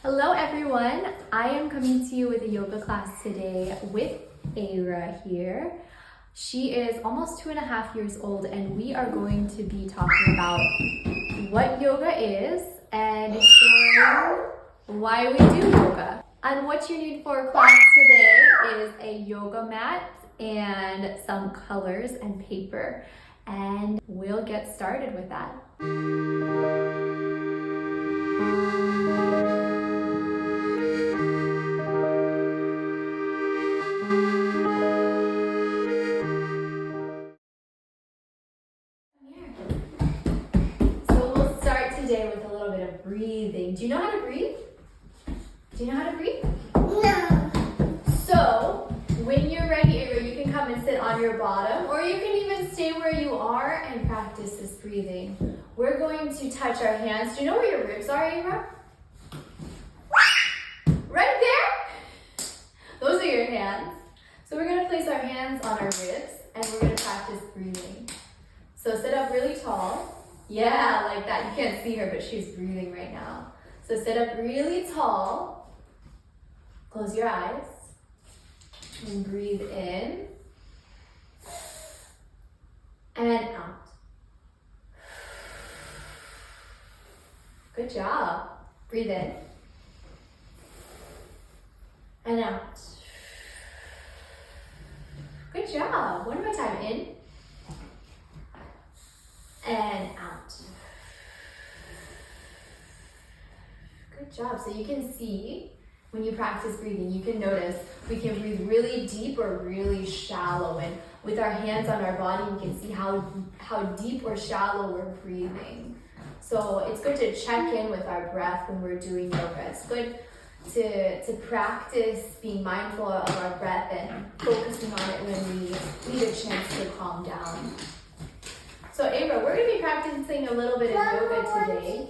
Hello everyone, I am coming to you with a yoga class today with Aira here. She is almost 2.5 years old and we are going to be talking about what yoga is and exploring why we do yoga. And what you need for class today is a yoga mat and some colors and paper. And we'll get started with that. Today with a little bit of breathing. Do you know how to breathe? Do you know how to breathe? No. So, when you're ready, Aira, you can come and sit on your bottom, or you can even stay where you are and practice this breathing. We're going to touch our hands. Do you know where your ribs are, Aira? Right there? Those are your hands. So we're going to place our hands on our ribs, and we're going to practice breathing. So sit up really tall. Yeah, like that. You can't see her, but she's breathing right now. So sit up really tall. Close your eyes. And breathe in. And out. Good job. Breathe in. And out. Good job. One more time. In. And out. Good job. So you can see when you practice breathing, you can notice we can breathe really deep or really shallow. And with our hands on our body, you can see how deep or shallow we're breathing. So it's good to check in with our breath when we're doing yoga. It's good to practice being mindful of our breath and focusing on it when we need a chance to calm down. So Aira, we're going to be practicing a little bit of yoga today.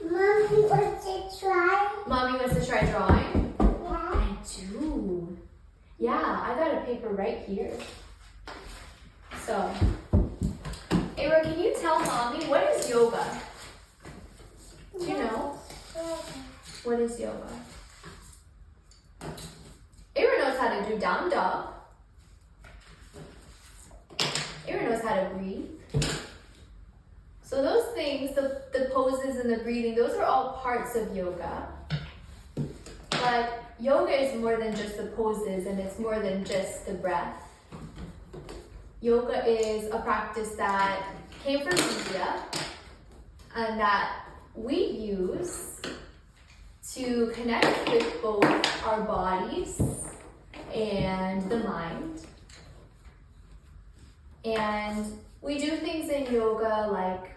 Mommy wants to try. Mommy wants to try drawing? Yeah. I do. Yeah, I got a paper right here. So, Aira, can you tell Mommy, what is yoga? Do you know? What is yoga? Aira knows how to do down dog. Aira knows how to breathe. So those things, the poses and the breathing, those are all parts of yoga. But yoga is more than just the poses and it's more than just the breath. Yoga is a practice that came from India and that we use to connect with both our bodies and the mind. And we do things in yoga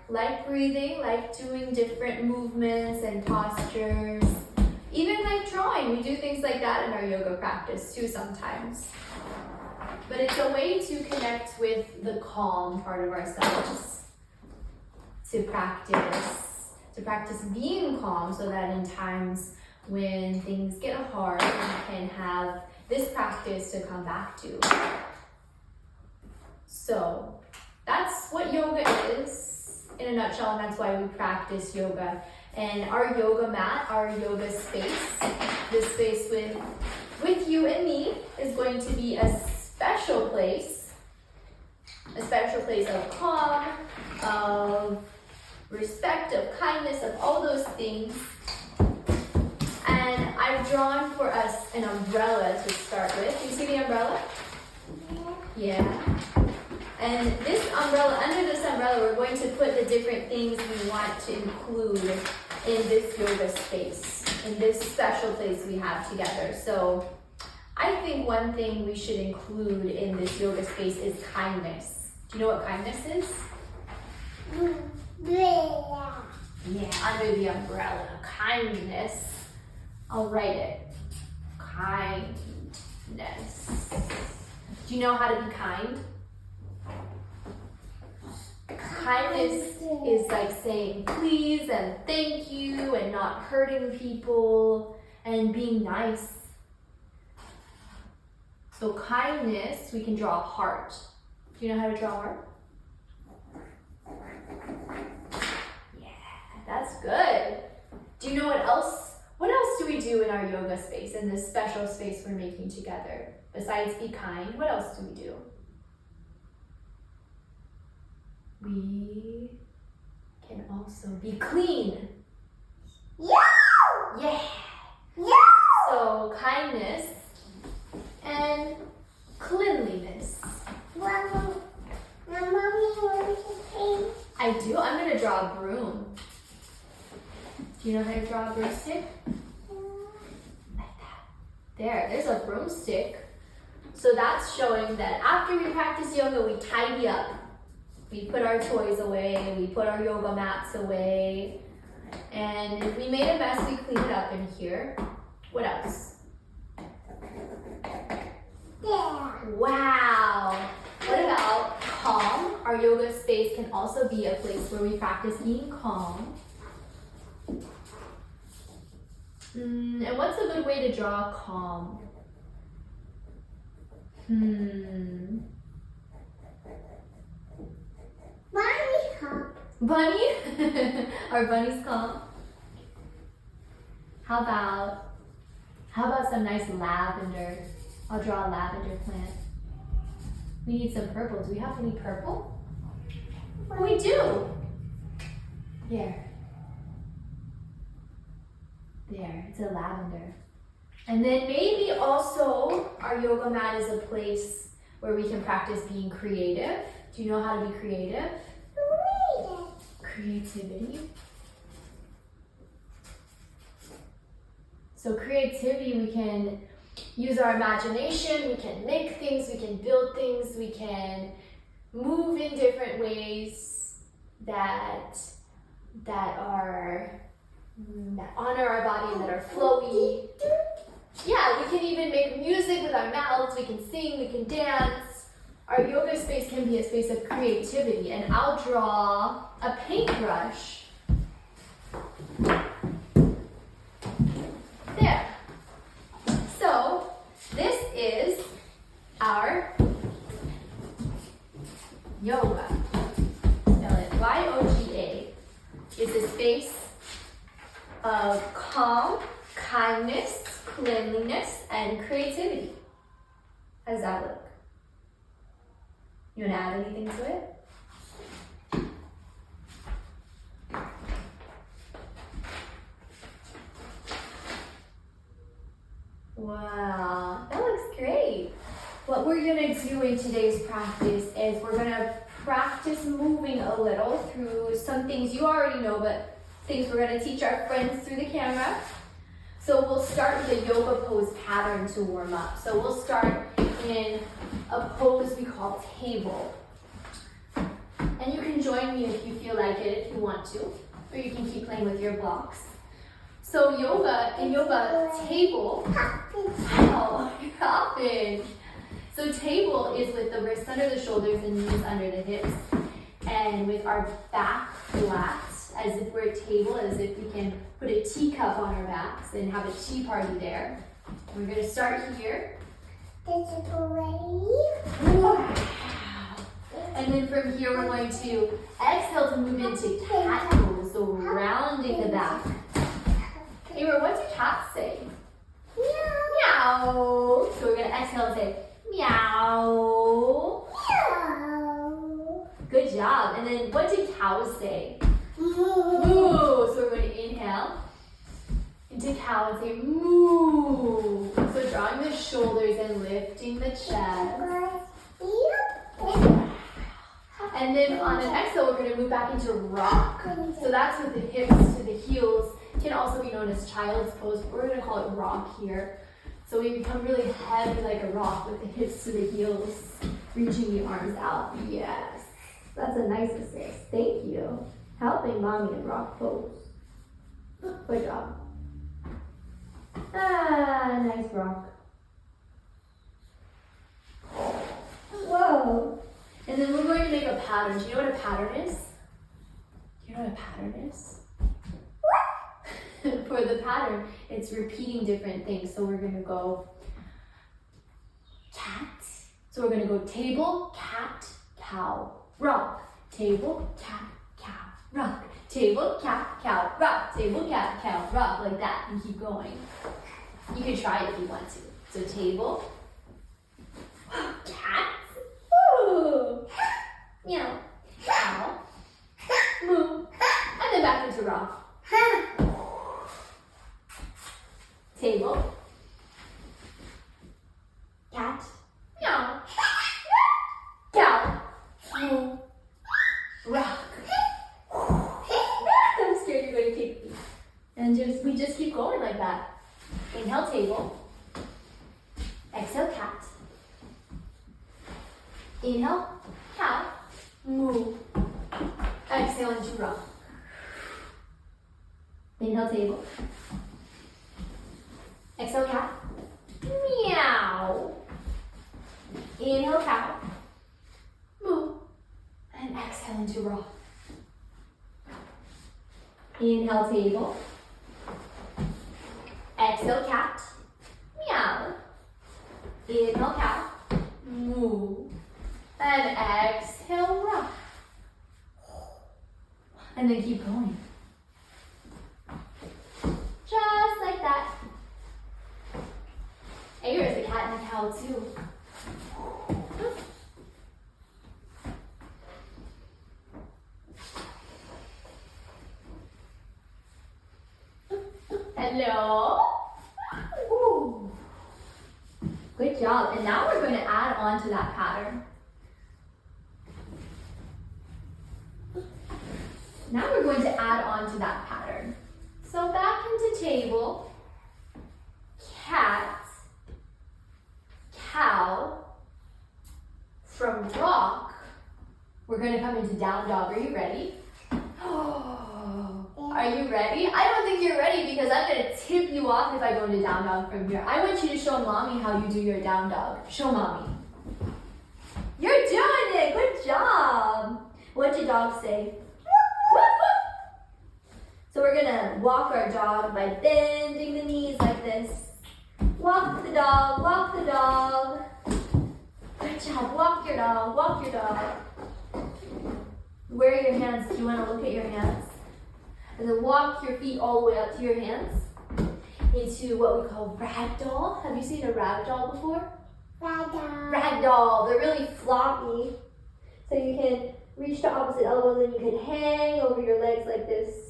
like breathing, like doing different movements and postures, even like drawing. We do things like that in our yoga practice too sometimes. But it's a way to connect with the calm part of ourselves, to practice being calm so that in times when things get hard, we can have this practice to come back to. So that's what yoga is in a nutshell, and that's why we practice yoga. And our yoga mat, our yoga space, this space with you and me is going to be a special place of calm, of respect, of kindness, of all those things. And I've drawn for us an umbrella to start with. You see the umbrella? Yeah. And this umbrella, under this umbrella, we're going to put the different things we want to include in this yoga space, in this special place we have together. So I think one thing we should include in this yoga space is kindness. Do you know what kindness is? Yeah, under the umbrella. Kindness. I'll write it. Kindness. Do you know how to be kind? Kindness is like saying please and thank you and not hurting people and being nice. So kindness, we can draw a heart. Do you know how to draw a heart? Yeah, that's good. Do you know what else we do in our yoga space, in this special space we're making together? Besides be kind, what else do we do? We can also be clean. Yeah. Yeah. Yeah. So kindness and cleanliness. Mommy, wants to play. I do. I'm going to draw a broom. Do you know how to draw a broomstick? Like that. There's a broomstick. So that's showing that after we practice yoga, we tidy up. We put our toys away, we put our yoga mats away. And if we made a mess, we clean it up in here. What else? Yeah. Wow. What about calm? Our yoga space can also be a place where we practice being calm. And what's a good way to draw calm? Bunny hop. Bunny? Our bunny's calm. How about some nice lavender? I'll draw a lavender plant. We need some purple. Do we have any purple? We do. There, it's a lavender. And then maybe also our yoga mat is a place where we can practice being creative. Do you know how to be creative? Creativity. So creativity, we can use our imagination, we can make things, we can build things, we can move in different ways that honor our body and that are flowy. Yeah, we can even make music with our mouths, we can sing, we can dance. Our yoga space can be a space of creativity, and I'll draw a paintbrush. There. So, this is our yoga. Spell it Y-O-G-A. It's a space of calm, kindness, cleanliness, and creativity. How does that look? You want to add anything to it? Wow, that looks great. What we're going to do in today's practice is we're going to practice moving a little through some things you already know, but things we're going to teach our friends through the camera. So we'll start with a yoga pose pattern to warm up. So we'll start in a pose we call table. And you can join me if you feel like it, if you want to, or you can keep playing with your blocks. So in yoga, table, wow, you're hopping. So table is with the wrists under the shoulders and knees under the hips, and with our back flat, as if we're a table, as if we can put a teacup on our backs and have a tea party there. We're going to start here. Wow. And then from here we're going to exhale to move into cat pose, so rounding the back. Ava, what do cats say? Meow. Meow. So we're going to exhale and say meow. Meow. Good job. And then what do cows say? Moo. Moo. So we're going to inhale into cow and say moo. So drawing the shoulders and lifting the chest. And then on an exhale, we're going to move back into rock. So that's with the hips to the heels. It can also be known as child's pose, but we're going to call it rock here. So we become really heavy like a rock with the hips to the heels, reaching the arms out. Yes, that's a nice assist. Thank you. Helping mommy in rock pose. Good job. Ah, nice rock. Whoa. And then we're going to make a pattern. Do you know what a pattern is? Do you know what a pattern is? For the pattern, it's repeating different things. So we're going to go cat. So we're going to go table, cat, cow, rock. Table, cat, cow, rock. Table, cat, cow, rock. Table, cat, cow, rock. Like that, and keep going. You can try it if you want to. So table, cat, woo, meow, cow, moo, and then back into rock. Table, cat, meow, cow, moo, rock. I'm scared you're going to kick me. And we just keep going like that. Inhale, table. Exhale, cat. Inhale, cow, moo. Exhale into rock. Inhale, table. Exhale, cat. Meow. Inhale, cow. Moo. And exhale into rock. Inhale, table. Exhale, cat. Meow. Inhale, cow. Moo. And exhale, rock. And then keep going. Just like that. And here's the cat and the cow too. Hello. Ooh. Good job. And now we're going to add on to that pattern. Now we're going to add on to that pattern. So back into table, cat, cow. From rock, we're going to come into down dog. Are you ready? Are you ready? I don't think you're ready because I'm going to tip you off if I go into down dog from here. I want you to show mommy how you do your down dog. Show mommy. You're doing it. Good job. What'd your dog say? So we're going to walk our dog by bending the knees like this. Walk the dog, walk the dog. Good job. Walk your dog, walk your dog. Where are your hands? Do you want to look at your hands? And then walk your feet all the way up to your hands into what we call ragdoll. Have you seen a ragdoll before? Ragdoll. Ragdoll. They're really floppy. So you can reach the opposite elbow, then you can hang over your legs like this.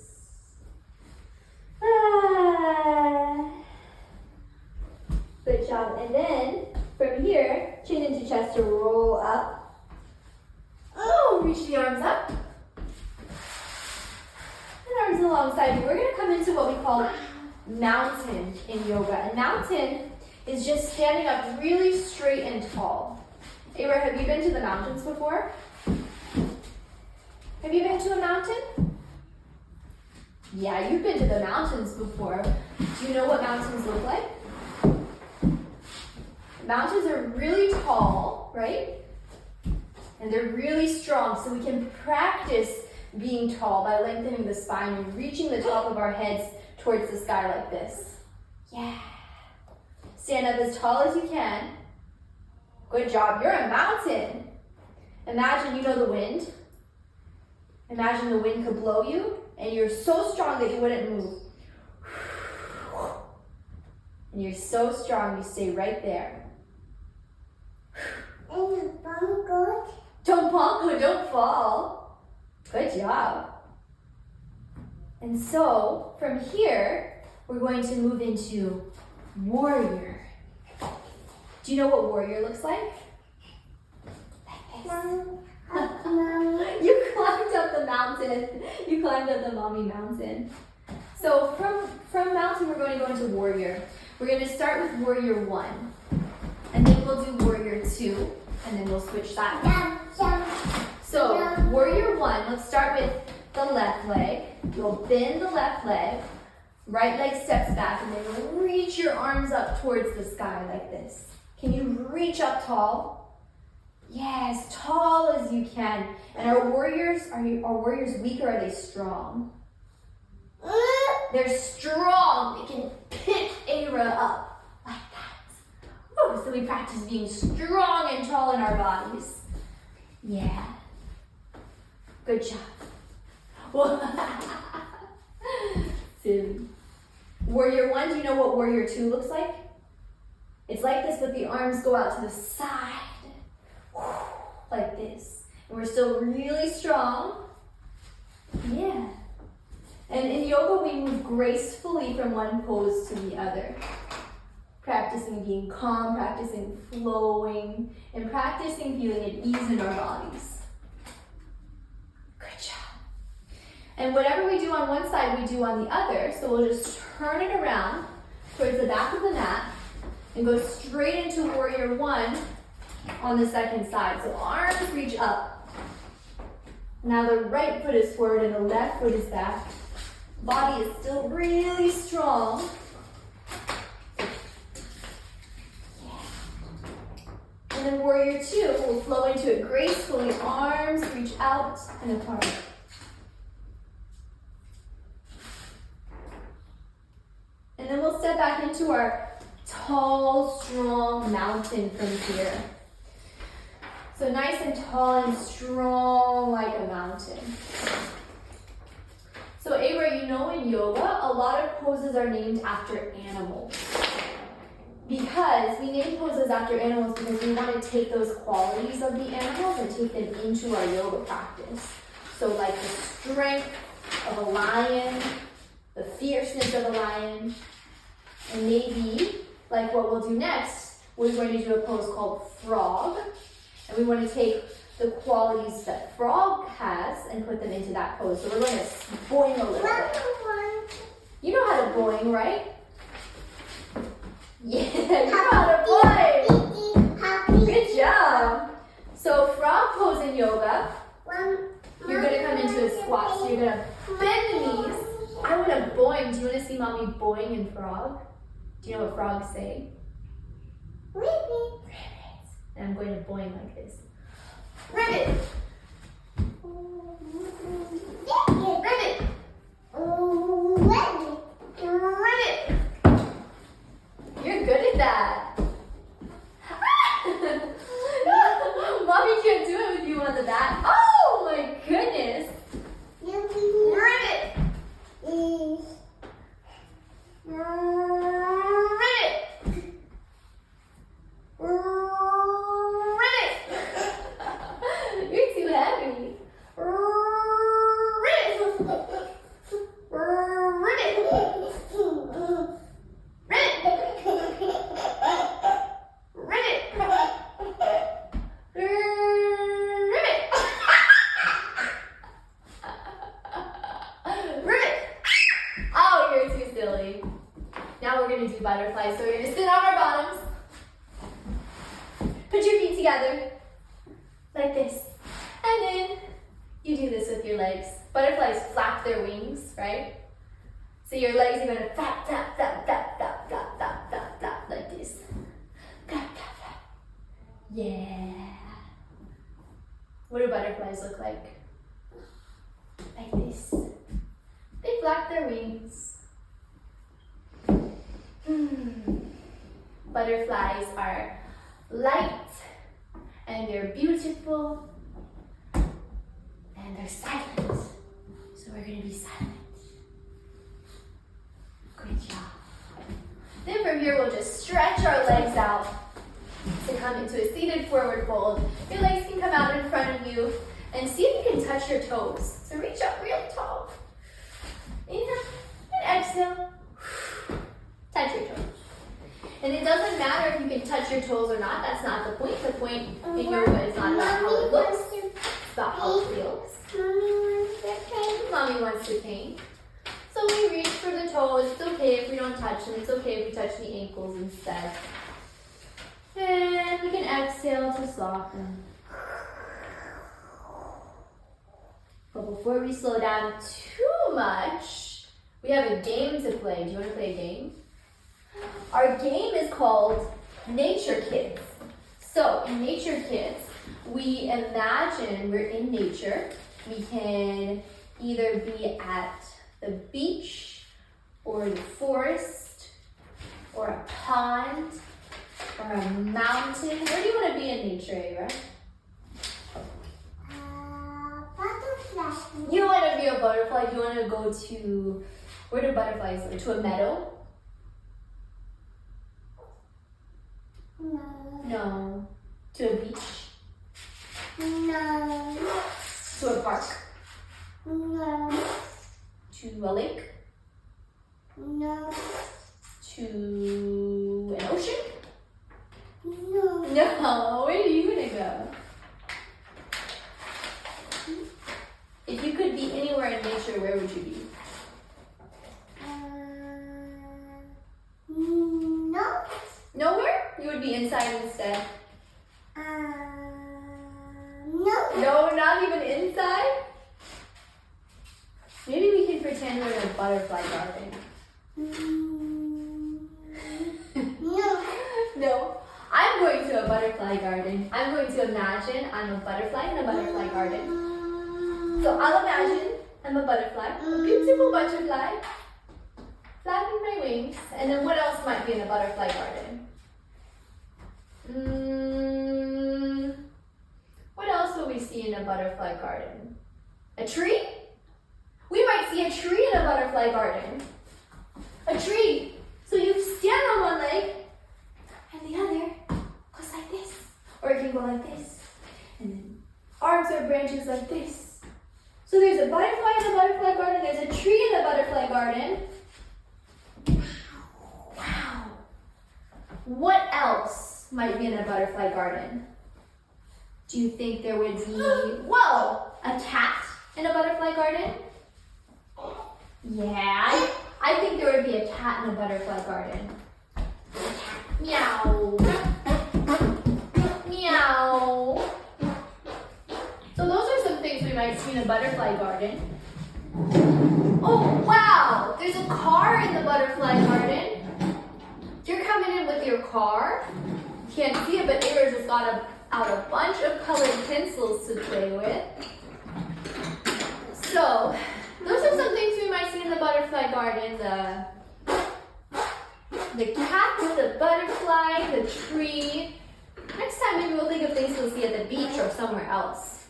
Good job. And then from here, chin into chest to roll up. Oh, reach the arms up. And arms alongside you. We're going to come into what we call mountain in yoga. And mountain is just standing up really straight and tall. Ava, have you been to the mountains before? Have you been to a mountain? Yeah, you've been to the mountains before. Do you know what mountains look like? Mountains are really tall, right? And they're really strong, so we can practice being tall by lengthening the spine and reaching the top of our heads towards the sky like this. Yeah. Stand up as tall as you can. Good job. You're a mountain. Imagine you know the wind. Imagine the wind could blow you, and you're so strong that you wouldn't move. And you're so strong, you stay right there. And bongo. Don't bongo, don't fall. Good job. And so, from here, we're going to move into warrior. Do you know what warrior looks like? Like this. You climbed up the mountain. You climbed up the mommy mountain. So from mountain, we're going to go into warrior. We're going to start with warrior 1. And then we'll do warrior 2. And then we'll switch that. So warrior 1, let's start with the left leg. You'll bend the left leg. Right leg steps back. And then you'll reach your arms up towards the sky like this. Can you reach up tall? Yeah, as tall as you can. And are warriors weak or are they strong? They're strong. They can pick Ava up like that. Woo, so we practice being strong and tall in our bodies. Yeah. Good job. Silly. Warrior 1, do you know what Warrior 2 looks like? It's like this, but the arms go out to the side. Like this. And we're still really strong. Yeah. And in yoga, we move gracefully from one pose to the other. Practicing being calm, practicing flowing, and practicing feeling at ease in our bodies. Good job. And whatever we do on one side, we do on the other. So we'll just turn it around towards the back of the mat and go straight into Warrior 1 on the second side. So arms reach up. Now the right foot is forward and the left foot is back. Body is still really strong. And then Warrior 2, we'll flow into it gracefully. Arms reach out and apart. And then we'll step back into our tall, strong mountain from here. So nice and tall and strong like a mountain. So Ava, you know in yoga, a lot of poses are named after animals. Because we name poses after animals because we want to take those qualities of the animals and take them into our yoga practice. So like the strength of a lion, the fierceness of a lion, and maybe like what we'll do next, we're going to do a pose called frog. And we want to take the qualities that frog has and put them into that pose. So we're going to boing a little bit. You know how to boing, right? Yeah, you know how to boing. Good job. So frog pose in yoga, you're going to come into a squat. So you're going to bend the knees. I want to boing. Do you want to see mommy boing in frog? Do you know what frogs say? Ribbit. And I'm going to boing like this. Ribbit. Ribbit. Ribbit. You're good at that. Mommy can't do it with you on the back. Oh my goodness. Ribbit. You're too heavy. Oh, you're too silly. Now we're going to do butterflies. So we're going to sit on our bottoms. Put your feet together, like this. And then you do this with your legs. Butterflies flap their wings, right? So your legs are going to flap, flap, flap, flap, flap, flap, flap, flap, flap, like this. Flap, flap, flap. Yeah. What do butterflies look like? Like this. They flap their wings. Butterflies are light and they're beautiful and they're silent. So we're going to be silent. Good job. Then from here we'll just stretch our legs out to come into a seated forward fold. Your legs can come out in front of you and see if you can touch your toes. So reach up real tall. Inhale and exhale. Touch your toes. And it doesn't matter if you can touch your toes or not. That's not the point. The point in yoga is not about how it looks. It's about how it feels. Mommy wants to paint. So we reach for the toes. It's okay if we don't touch them. It's okay if we touch the ankles instead. And we can exhale to soften. But before we slow down too much, we have a game to play. Do you want to play a game? Our game is called Nature Kids. So in Nature Kids, we imagine we're in nature. We can either be at the beach or the forest or a pond or a mountain. Where do you want to be in nature, Ava? Butterfly. You want to be a butterfly. to go to, where do butterflies go? To a meadow? No. No. To a beach? No. To a park? No. To a lake? No. To an ocean? No. No, where are you gonna go? If you could be anywhere in nature, where would you be? No. Nowhere? You would be inside instead? No. No, not even inside? Maybe we can pretend we're in a butterfly garden. No. No, I'm going to a butterfly garden. I'm going to imagine I'm a butterfly in a butterfly garden. So I'll imagine I'm a butterfly, a beautiful butterfly, flapping my wings. And then what else might be in a butterfly garden? What else will we see in a butterfly garden? A tree? We might see a tree in a butterfly garden. A tree. So you stand on one leg and the other goes like this. Or it can go like this. And then arms or branches like this. So there's a butterfly in a butterfly garden. There's a tree in a butterfly garden. Wow. What else might be in a butterfly garden? Do you think there would be, whoa, a cat in a butterfly garden? Yeah, I think there would be a cat in a butterfly garden. Meow. Meow. So those are some things we might see in a butterfly garden. Oh, wow, there's a car in the butterfly garden. You're coming in with your car. Can't see it, but Ava just got out a bunch of colored pencils to play with. So, those are some things we might see in the butterfly garden. The cat, the butterfly, the tree. Next time maybe we'll think of things we'll see at the beach or somewhere else.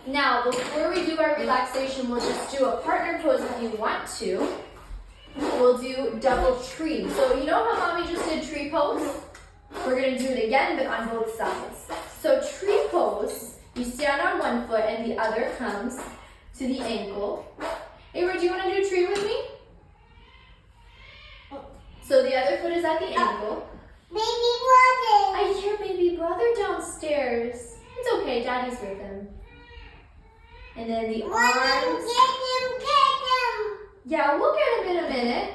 Now, before we do our relaxation, we'll just do a partner pose if you want to. We'll do double tree. So you know how mommy just did tree pose? We're going to do it again, but on both sides. So tree pose, you stand on one foot and the other comes to the ankle. Ava, do you want to do tree with me? So the other foot is at the ankle. Baby brother. I hear baby brother downstairs. It's okay, Daddy's with him. And then the arms. Get him. Yeah, we'll get him in a minute.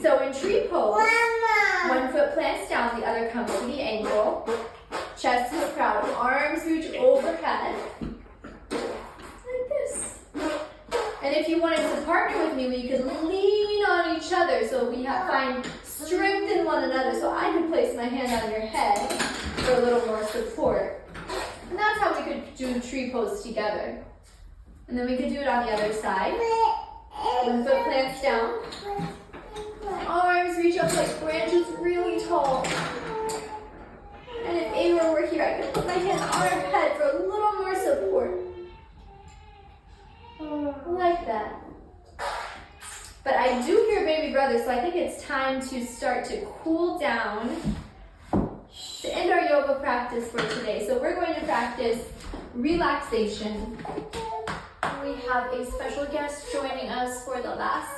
So in tree pose, Mama. one foot plants down, the other comes to the ankle. Chest is proud, arms reach overhead. Like this. And if you wanted to partner with me, we could lean on each other so we find strength in one another. So I could place my hand on your head for a little more support. And that's how we could do tree pose together. And then we could do it on the other side. One foot plants down. Arms reach up like branches really tall. And if Ava were here, I could put my hand on her head for a little more support. Like that. But I do hear baby brother, so I think it's time to start to cool down to end our yoga practice for today. So we're going to practice relaxation. We have a special guest joining us for the last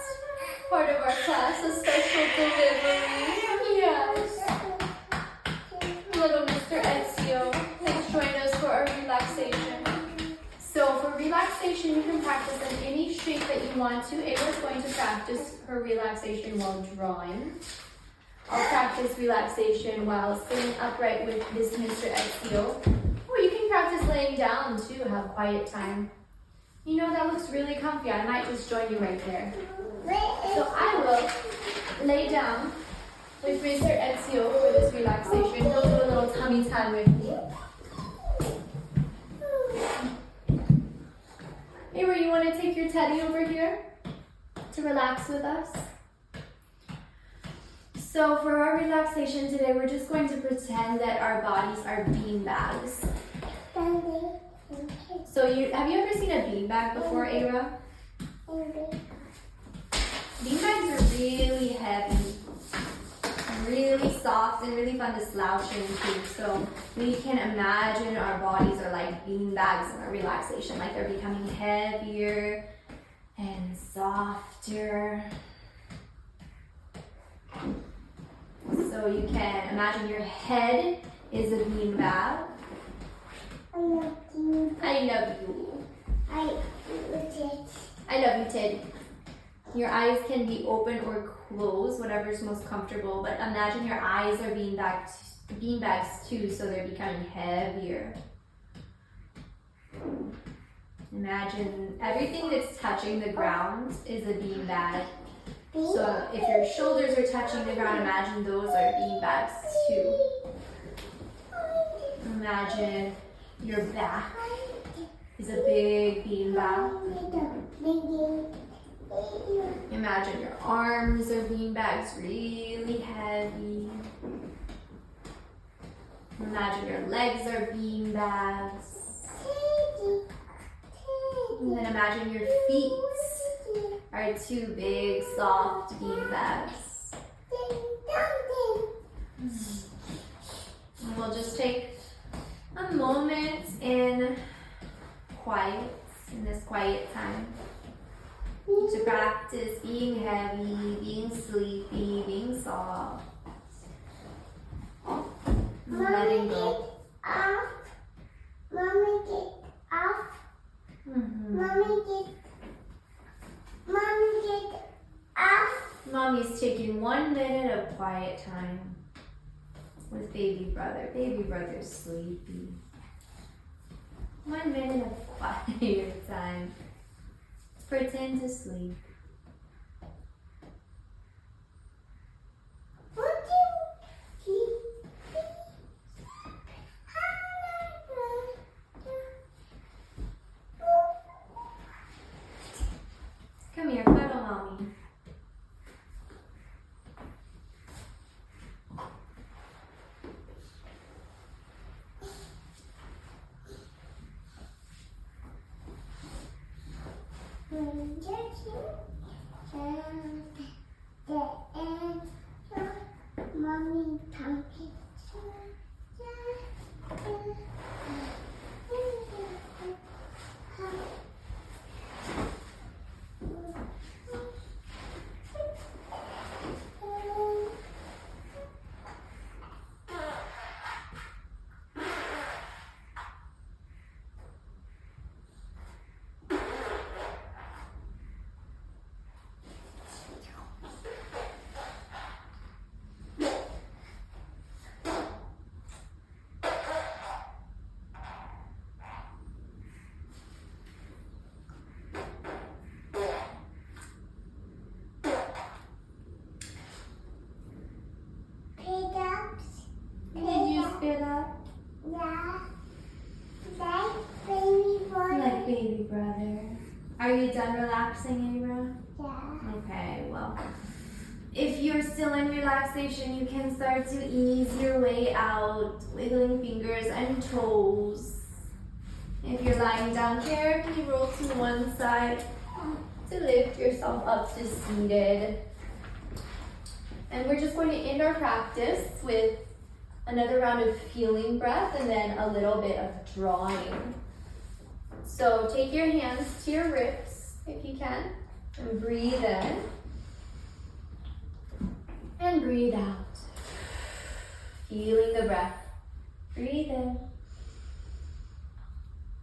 part of our class, a special delivery. Yes. Little Mr. Ezio has joined us for our relaxation. So for relaxation, you can practice in any shape that you want to. Ava's going to practice her relaxation while drawing. I'll practice relaxation while sitting upright with this Mr. Ezio. Or you can practice laying down too, have quiet time. You know, that looks really comfy. I might just join you right there. So I will lay down with Mr. Ezio for this relaxation. He'll do a little tummy time with me. Ava, you want to take your teddy over here to relax with us? So for our relaxation today, we're just going to pretend that our bodies are bean bags. So have you ever seen a bean bag before, Ava? Beanbags are really heavy, really soft, and really fun to slouch into. So we can imagine our bodies are like beanbags in our relaxation, like they're becoming heavier and softer. So you can imagine your head is a beanbag. I love you. I love you. I love it. I love you, Ted. Your eyes can be open or closed, whatever's most comfortable, but imagine your eyes are beanbags too, so they're becoming heavier. Imagine everything that's touching the ground is a beanbag. So if your shoulders are touching the ground, imagine those are beanbags too. Imagine your back is a big beanbag. Imagine your arms are beanbags, really heavy. Imagine your legs are beanbags. And then imagine your feet are two big, soft beanbags. And we'll just take a moment in this quiet time, to practice being heavy, being sleepy, being soft. Letting go. Off. Mommy, get off. Mommy, get off. Mommy's taking 1 minute of quiet time with baby brother. Baby brother's sleepy. 1 minute of quiet time. Pretend to sleep. Come here, cuddle mommy. Mommy, come Spit up Yeah. Like baby boy. like baby brother. Are you done relaxing, Abra? Yeah. Okay, well, if you're still in relaxation, you can start to ease your way out, wiggling fingers and toes. If you're lying down, carefully roll to one side to lift yourself up to seated. And we're just going to end our practice with another round of feeling breath and then a little bit of drawing. So take your hands to your ribs if you can, and breathe in and breathe out. Feeling the breath. Breathe in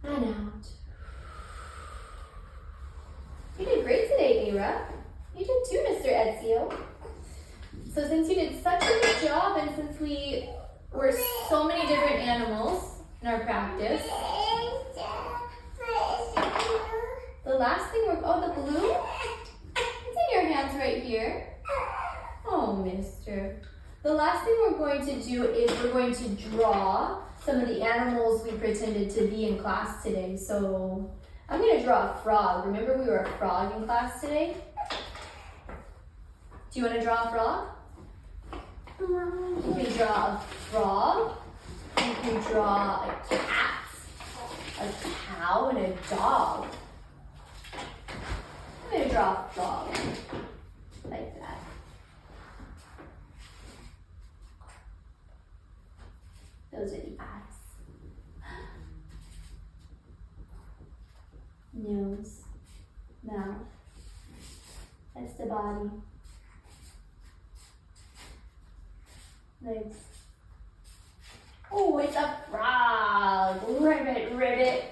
and out. You did great today, Ira. You did too, Mr. Ezio. So since you did such a good job, and since we were so many different animals in our practice, the last thing the blue? It's in your hands right here. Oh, mister. The last thing we're going to do is we're going to draw some of the animals we pretended to be in class today. So I'm going to draw a frog. Remember we were a frog in class today? Do you want to draw a frog? You can draw a frog. You can draw a cat, a cow, and a dog. I'm gonna draw a frog. Like that. Those are the eyes. Nose, mouth. That's the body. Legs. Oh, it's a frog. Ribbit, ribbit.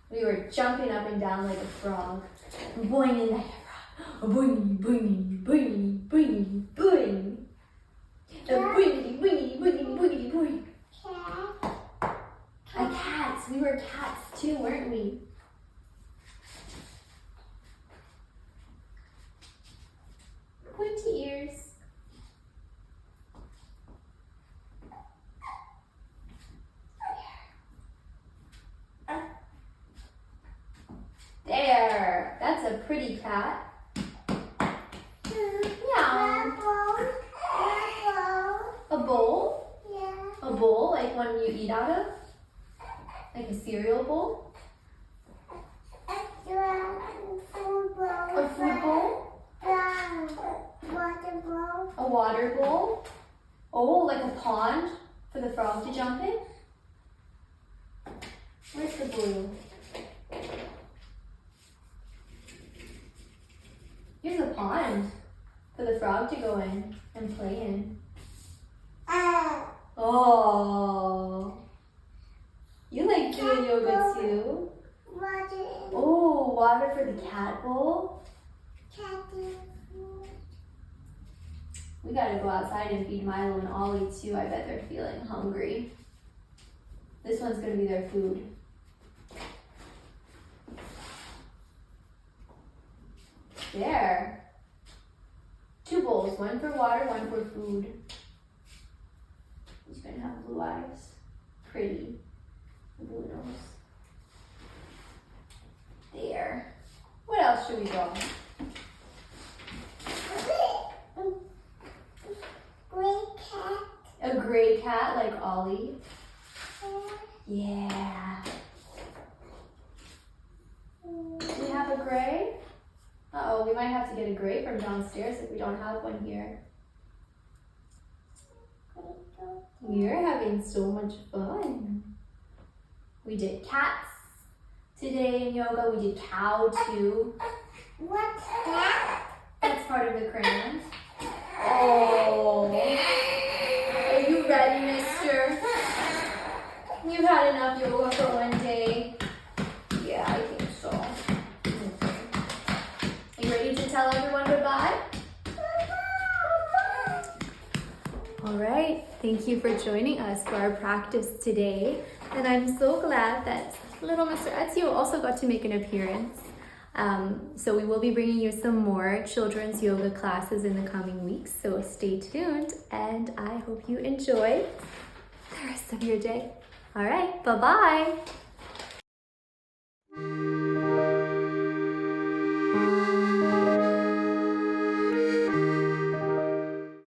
We were jumping up and down like a frog. Boing like a frog. Boing, boing, boing, boing, boing. Boing, boing, boing, boing, boing. A cat. We were cats too, weren't we? Pointy ears. There. That's a pretty cat. Yeah. A bowl? Yeah. A bowl, like one you eat out of? Like a cereal bowl? A fruit bowl? Water bowl. A water bowl? Oh, like a pond for the frog to jump in? Where's the blue? Here's a pond for the frog to go in and play in. Oh, you like doing yoga too? Water. Oh, water for the cat bowl. We gotta go outside and feed Milo and Ollie too. I bet they're feeling hungry. This one's gonna be their food. There. 2 bowls, one for water, one for food. He's gonna have blue eyes. Pretty. Blue nose. There. What else should we draw? Gray cat. A gray cat like Ollie. Yeah. Do we have a gray? Uh-oh, we might have to get a gray from downstairs if we don't have one here. We're having so much fun. We did cats today in yoga. We did cow too. What's that? That's part of the crayons. Oh. Are you ready, mister? You've had enough yoga for one day. Yeah, I think so. Are you ready to tell everyone goodbye? All right, thank you for joining us for our practice today. And I'm so glad that little Mr. Ezio also got to make an appearance. So we will be bringing you some more children's yoga classes in the coming weeks. So stay tuned and I hope you enjoy the rest of your day. All right, bye-bye.